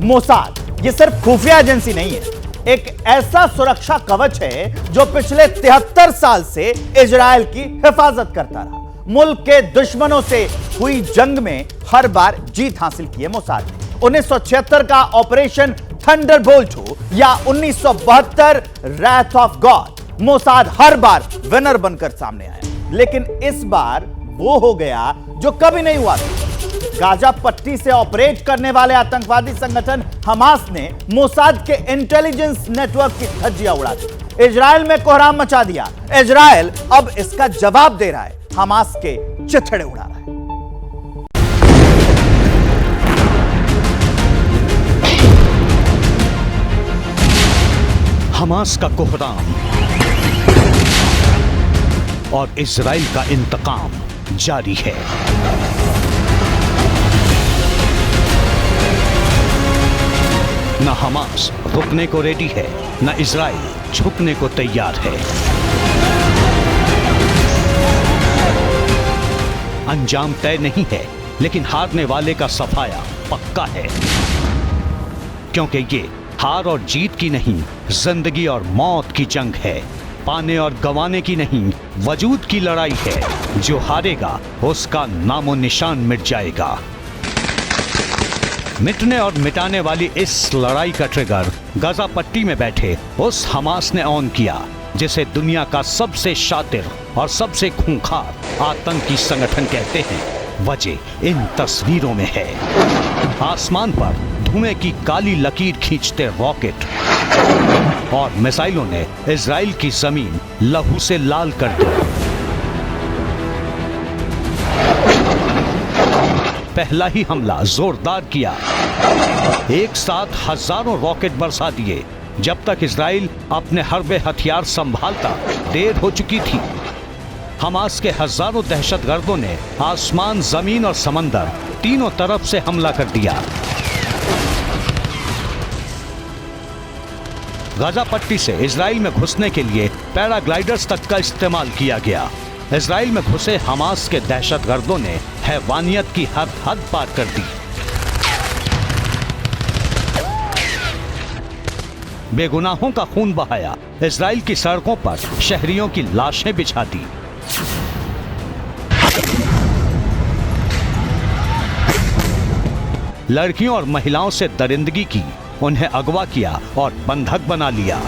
Mossad ये सिर्फ खुफिया एजेंसी नहीं है, एक ऐसा सुरक्षा कवच है जो पिछले 73 साल से इजराइल की हिफाजत करता रहा। मुल्क के दुश्मनों से हुई जंग में हर बार जीत हासिल की है मोसाद ने। 1976 का ऑपरेशन थंडरबोल्ट हो या 1972 रैथ ऑफ गॉड, मोसाद हर बार विनर बनकर सामने आया। लेकिन इस बार वो हो गया जो कभी नहीं हुआ था। गाजा पट्टी से ऑपरेट करने वाले आतंकवादी संगठन हमास ने मोसाद के इंटेलिजेंस नेटवर्क की धज्जियां उड़ा दी, इजराइल में कोहराम मचा दिया। इजराइल अब इसका जवाब दे रहा है, हमास के चिथड़े उड़ा रहा है। हमास का कोहराम और इजराइल का इंतकाम जारी है। न हमास रुकने को रेडी है, न इजराइल झुकने को तैयार है। अंजाम तय नहीं है, लेकिन हारने वाले का सफाया पक्का है, क्योंकि ये हार और जीत की नहीं, जिंदगी और मौत की जंग है। पाने और गंवाने की नहीं, वजूद की लड़ाई है। जो हारेगा उसका नामो निशान मिट जाएगा। मिटने और मिटाने वाली इस लड़ाई का ट्रिगर गाजा पट्टी में बैठे उस हमास ने ऑन किया, जिसे दुनिया का सबसे शातिर और सबसे खूंखार आतंकी संगठन कहते हैं। वजह इन तस्वीरों में है। आसमान पर धुएं की काली लकीर खींचते रॉकेट और मिसाइलों ने इजराइल की जमीन लहू से लाल कर दी। पहला ही हमला जोरदार किया, एक साथ हजारों रॉकेट बरसा दिए। जब तक इजराइल अपने हर्बे हथियार संभालता देर हो चुकी थी। हमास के हजारों दहशतगर्दों ने आसमान, जमीन और समंदर तीनों तरफ से हमला कर दिया। गाजा पट्टी से इजराइल में घुसने के लिए पैराग्लाइडर्स तक का इस्तेमाल किया गया। इजराइल में घुसे हमास के दहशतगर्दों ने हैवानियत की हद पार कर दी। बेगुनाहों का खून बहाया, इजराइल की सड़कों पर शहरियों की लाशें बिछा दी। लड़कियों और महिलाओं से दरिंदगी की, उन्हें अगवा किया और बंधक बना लिया।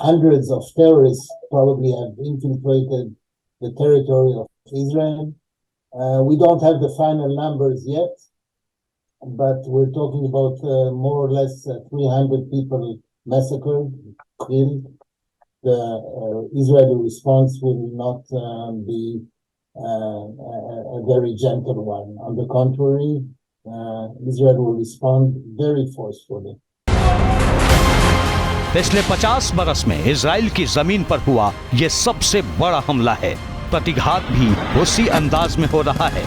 Hundreds of terrorists probably have infiltrated the territory of Israel. We don't have the final numbers yet, but we're talking about more or less 300 people massacred, killed. The Israeli response will not be a very gentle one. On the contrary, Israel will respond very forcefully. पिछले 50 बरस में Israel की जमीन पर हुआ यह सबसे बड़ा हमला है। प्रतिघात भी उसी अंदाज में हो रहा है।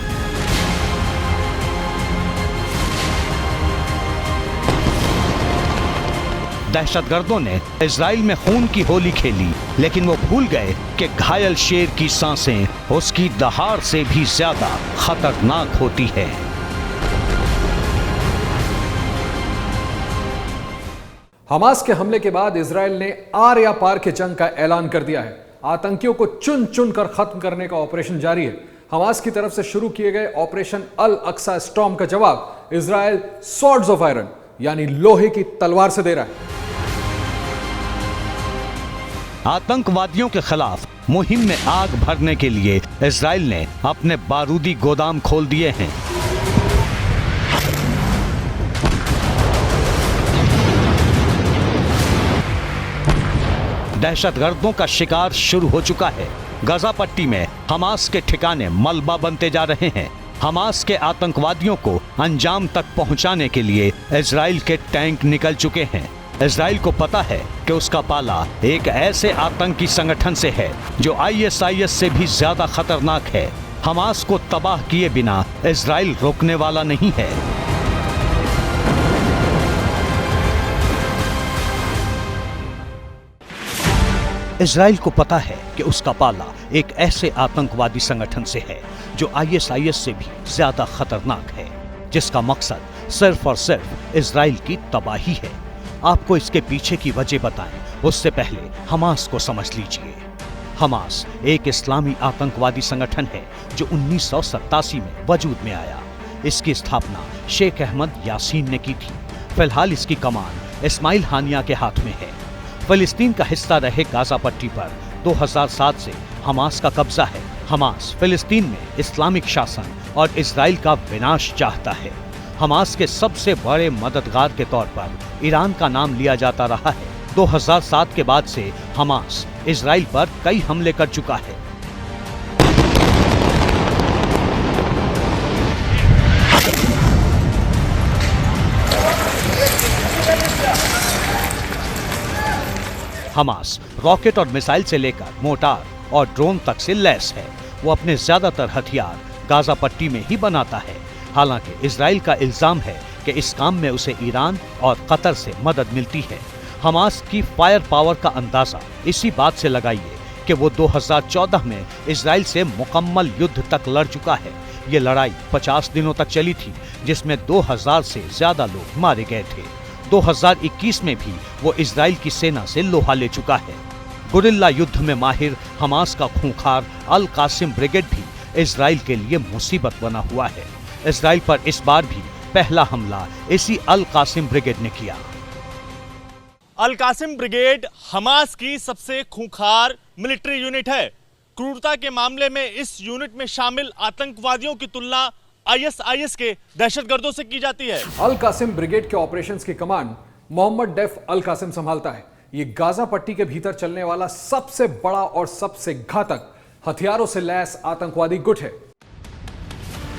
दहशतगर्दों ने इजराइल में खून की होली खेली, लेकिन वो भूल गए कि घायल शेर की सांसें उसकी दहाड़ से भी ज्यादा खतरनाक होती है। हमास के हमले के बाद इजराइल ने आर या पार के जंग का ऐलान कर दिया है। आतंकियों को चुन चुन कर खत्म करने का ऑपरेशन जारी है। हमास की तरफ से शुरू किए गए ऑपरेशन अल अक्सा स्टॉर्म का जवाब इजराइल स्वॉर्ड्स ऑफ आयरन यानी लोहे की तलवार से दे रहा है। आतंकवादियों के खिलाफ मुहिम में आग भरने के लिए इजराइल ने अपने बारूदी गोदाम खोल दिए हैं। दहशतगर्दों का शिकार शुरू हो चुका है। गाजा पट्टी में हमास के ठिकाने मलबा बनते जा रहे हैं। हमास के आतंकवादियों को अंजाम तक पहुंचाने के लिए इजराइल के टैंक निकल चुके हैं। इजराइल को पता है कि उसका पाला एक ऐसे आतंकी संगठन से है जो ISIS से भी ज्यादा खतरनाक है। हमास को तबाह किए बिना इजराइल रोकने वाला नहीं है। इजराइल को पता है कि उसका पाला एक ऐसे आतंकवादी संगठन से है जो ISIS से भी ज्यादा खतरनाक है, जिसका मकसद सिर्फ और सिर्फ इजराइल की तबाही है। आपको इसके पीछे की वजह बताएं उससे पहले हमास को समझ लीजिए। हमास एक इस्लामी आतंकवादी संगठन है जो 1987 में वजूद में आया। इसकी स्थापना शेख अहमद यासीन ने की थी। फिलहाल इसकी कमान इस्माइल हानिया के हाथ में है। फिलिस्तीन का हिस्सा रहे गाजा पट्टी पर 2007 से हमास का कब्जा है। हमास फिलिस्तीन में इस्लामिक शासन और इजराइल का विनाश चाहता है। हमास के सबसे बड़े मददगार के तौर पर ईरान का नाम लिया जाता रहा है। 2007 के बाद से हमास इजराइल पर कई हमले कर चुका है। हमास रॉकेट और मिसाइल से लेकर मोटार और ड्रोन तक से लैस है। वो अपने ज्यादातर हथियार गाजा पट्टी में ही बनाता है। हालांकि इजराइल का इल्जाम है कि इस काम में उसे ईरान और कतर से मदद मिलती है। हमास की फायर पावर का अंदाजा इसी बात से लगाइए कि वो 2014 में इजराइल से मुकम्मल युद्ध तक लड़ चुका है। ये लड़ाई 50 दिनों तक चली थी, जिसमें 2000 से ज्यादा लोग मारे गए थे। 2021 में भी वो इजराइल की सेना से लोहा ले चुका है। गुरिल्ला युद्ध में माहिर हमास का खूंखार अल कासिम ब्रिगेड भी इजराइल के लिए मुसीबत बना हुआ है। इजराइल पर इस बार भी पहला हमला इसी अल कासिम ब्रिगेड ने किया। अल कासिम ब्रिगेड हमास की सबसे खूंखार मिलिट्री यूनिट है। क्रूरता के मामले में इस यूनिट में शामिल आतंकवादियों की तुलना ISIS के दहशतगर्दों से की जाती है। अल कासिम ब्रिगेड के ऑपरेशंस की कमांड मोहम्मद डेफ अल कासिम संभालता है। ये गाजा पट्टी के भीतर चलने वाला सबसे बड़ा और सबसे घातक हथियारों से लैस आतंकवादी गुट है।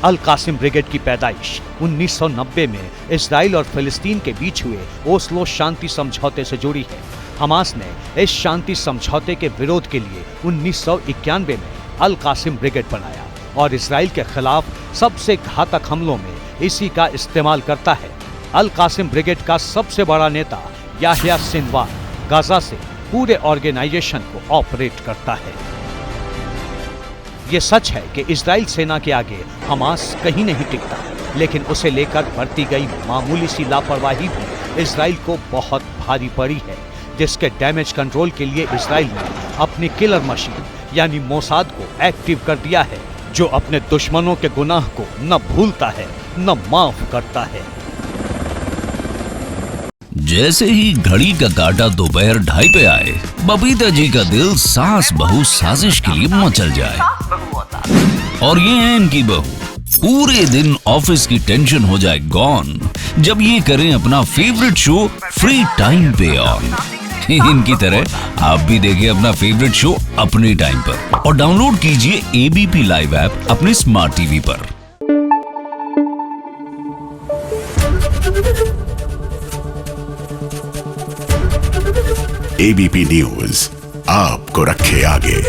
अल कासिम ब्रिगेड की पैदाइश 1990 में इजराइल और फिलिस्तीन के बीच हुए ओस्लो शांति समझौते से जुड़ी है। हमास ने इस शांति समझौते के विरोध के लिए 1991 में अल कासिम ब्रिगेड बनाया और इजराइल के खिलाफ सबसे घातक हमलों में इसी का इस्तेमाल करता है। अल कासिम ब्रिगेड का सबसे बड़ा नेता याह्या सिनवार गाजा से पूरे ऑर्गेनाइजेशन को ऑपरेट करता है। ये सच है कि इजराइल सेना के आगे हमास कहीं नहीं टिकता, लेकिन उसे लेकर बरती गई मामूली सी लापरवाही भी इजराइल को बहुत भारी पड़ी है, जिसके डैमेज कंट्रोल के लिए इजराइल ने अपनी किलर मशीन यानी मोसाद को एक्टिव कर दिया है, जो अपने दुश्मनों के गुनाह को न भूलता है न माफ करता है। जैसे ही घड़ी का काटा दोपहर 2:30 पे आए, बबीता जी का दिल सास बहू साजिश के लिए मचल जाए। और ये है इनकी बहू, पूरे दिन ऑफिस की टेंशन हो जाए गॉन जब ये करें अपना फेवरेट शो फ्री टाइम पे ऑन। इनकी तरह आप भी देखिए अपना फेवरेट शो अपने टाइम पर और डाउनलोड कीजिए ABP लाइव ऐप अपने स्मार्ट टीवी पर। ABP न्यूज आपको रखे आगे।